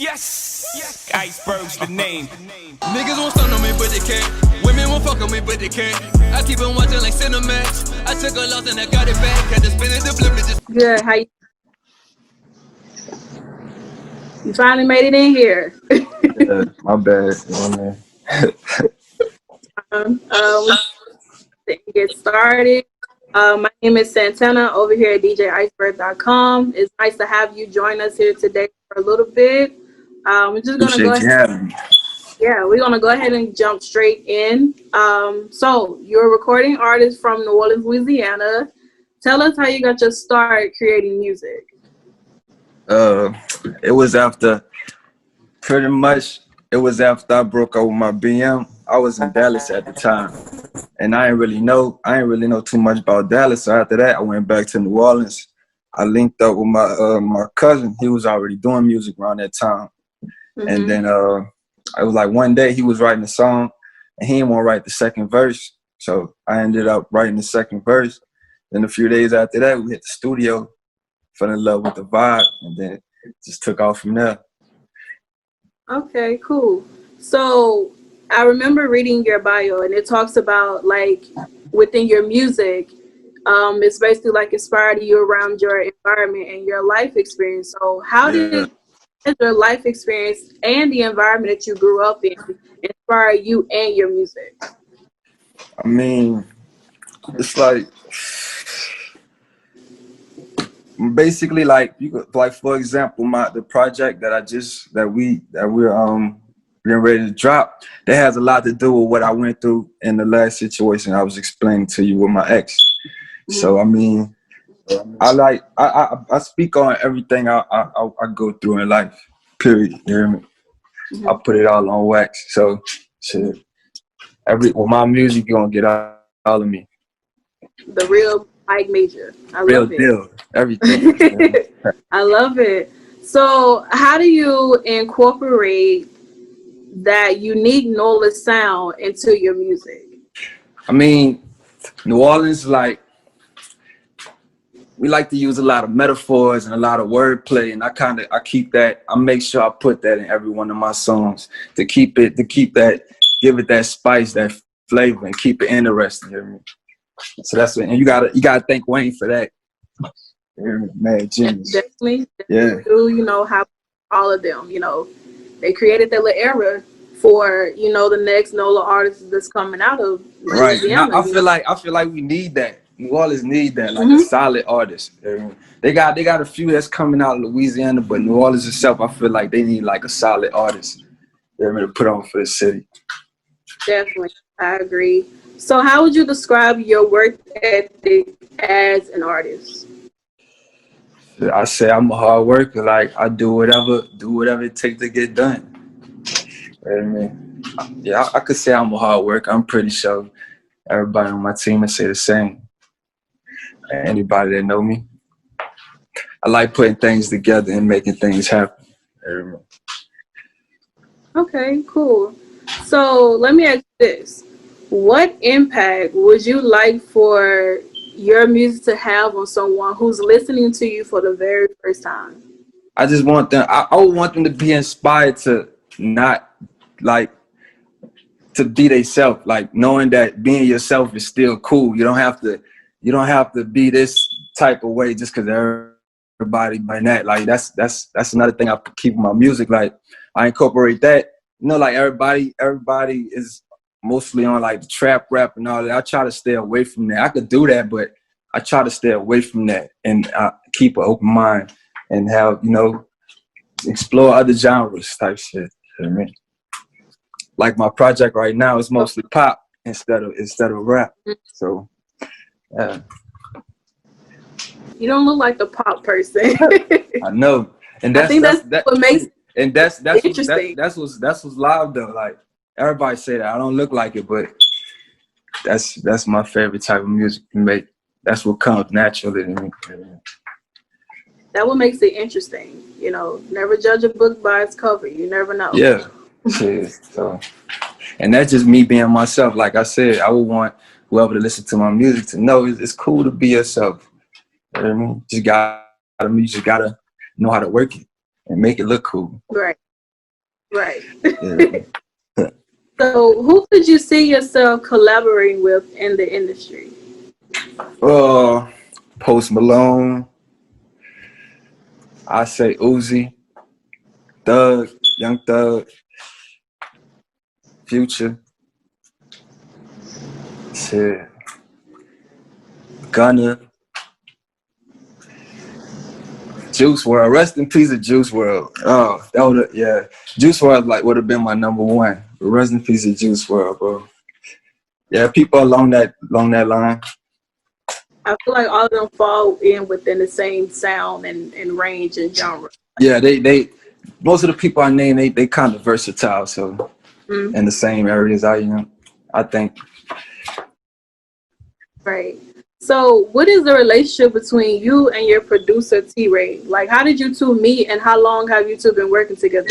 Yes, Iceberg's the name. Niggas won't stun on me, but they can't. Women won't fuck on me, but they can't. I keep on watching like Cinemax. I took a loss and I got it back. Had to spin it, the flip it just. Good. How you finally made it in here. My bad. Get started. My name is Santana over here at DJIceBergCom. It's nice to have you join us here today for a little bit. We're just gonna go ahead. Yeah, we're gonna go ahead and jump straight in. So you're a recording artist from New Orleans, Louisiana. Tell us how you got your start creating music. It was after I broke up with my BM. I was in Dallas at the time, and I ain't really know too much about Dallas. So after that, I went back to New Orleans. I linked up with my cousin. He was already doing music around that time. And then I was like, one day he was writing a song and he didn't want to write the second verse. So I ended up writing the second verse. Then a few days after that, we hit the studio, fell in love with the vibe, and then it just took off from there. Okay, cool. So I remember reading your bio, and it talks about like within your music, it's basically like inspired you around your environment and your life experience. So how did your life experience and the environment that you grew up in inspire you and your music? I mean, it's like basically like for example, the project that we're getting ready to drop, that has a lot to do with what I went through in the last situation I was explaining to you with my ex. So I mean, I speak on everything I go through in life. Period. You hear me? I put it all on wax. So shit, with my music, you're gonna get all of me. The real Mike Mayjor. I real love it. Deal. Everything. I love it. So how do you incorporate that unique NOLA sound into your music? I mean, New Orleans, we like to use a lot of metaphors and a lot of wordplay, and I make sure I put that in every one of my songs to give it that spice, that flavor, and keep it interesting. You hear me? So that's what, and you gotta thank Wayne for that. You hear me? Mad genius. Definitely. Yeah. You know how all of them, they created that little era for the next NOLA artists that's coming out of Louisiana. Right. I feel like we need that. New Orleans need that, like a solid artist. They got a few that's coming out of Louisiana, but New Orleans itself, I feel like they need like a solid artist. To put on for the city. Definitely, I agree. So, how would you describe your work ethic as an artist? I say I'm a hard worker. Like I do whatever it takes to get done. Yeah, I could say I'm a hard worker. I'm pretty sure everybody on my team would say the same. Anybody that know me, I like putting things together and making things happen. Okay, cool. So let me ask you this. What impact would you like for your music to have on someone who's listening to you for the very first time? I just want them, I would want them to be inspired to not to be themselves, like knowing that being yourself is still cool. You don't have to be this type of way just because everybody by that. Like that's another thing I keep in my music. Like I incorporate that. Like everybody is mostly on like the trap rap and all that. I try to stay away from that. I could do that, but I try to stay away from that and keep an open mind and have, explore other genres type shit. You know what I mean? Like my project right now is mostly pop instead of rap. So yeah. You don't look like a pop person. I know. And I think that's what makes it interesting. That's what's live though. Like everybody say that I don't look like it, but that's my favorite type of music to make. That's what comes naturally to me. That what makes it interesting. Never judge a book by its cover. You never know. Yeah. So, and that's just me being myself. Like I said, I would want whoever to listen to my music to know it's cool to be yourself. You know what I mean? You just gotta know how to work it and make it look cool. Right. Right. Yeah. So who could you see yourself collaborating with in the industry? Post Malone. I say Uzi, Thug, Young Thug, Future. Shit. Gunna. Juice WRLD. Rest in peace of Juice WRLD. Oh, that would yeah. Juice WRLD like would have been my number one. But rest in peace of Juice WRLD, bro. Yeah, people along that line. I feel like all of them fall in within the same sound and range and genre. Yeah, they most of the people I name they kind of versatile, so in the same areas I think. Right. So what is the relationship between you and your producer T-Ray? Like, how did you two meet and how long have you two been working together?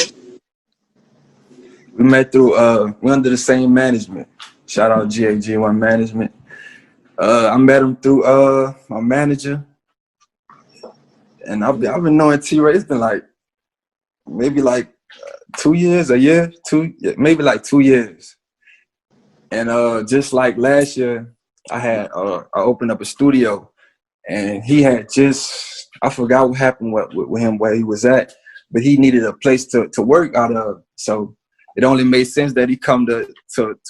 We met through we're under the same management. Shout out GAG1 management. I met him through my manager, and I've been knowing T-Ray. It's been like maybe like 2 years, maybe like 2 years. And just like last year, I opened up a studio, and he had I forgot what happened with him, where he was at, but he needed a place to work out of. So it only made sense that he come to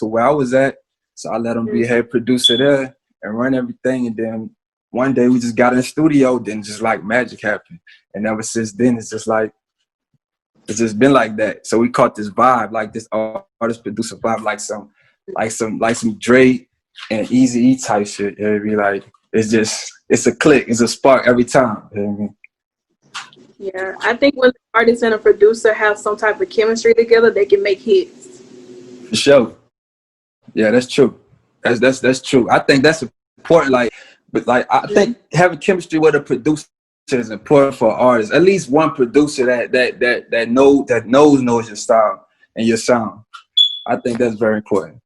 where I was at. So I let him be head producer there and run everything. And then one day we just got in the studio, then just like magic happened. And ever since then, it's just been like that. So we caught this vibe, like this artist producer vibe, like some Dre and Easy E type shit. You know what I mean? Like it's a click, it's a spark every time. You know what I mean? Yeah, I think when the artist and a producer have some type of chemistry together, they can make hits. For sure. Yeah, that's true. That's true. I think that's important. I think having chemistry with a producer is important for artists. At least one producer that knows your style and your sound. I think that's very important.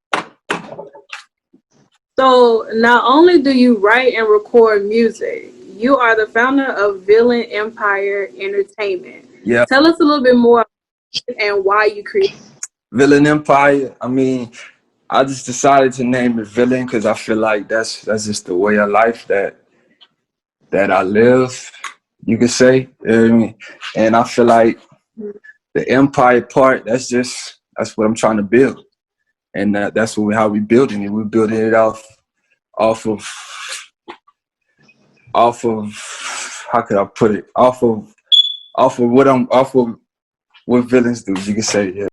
So not only do you write and record music, you are the founder of Villain Empire Entertainment. Yeah. Tell us a little bit more and why you created Villain Empire. I mean, I just decided to name it Villain because I feel like that's just the way of life that I live, you could say. You know what I mean? And I feel like the empire part, that's what I'm trying to build. And that's how we're building it. We're building it off of how could I put it? Off of what villains do, you could say, yeah.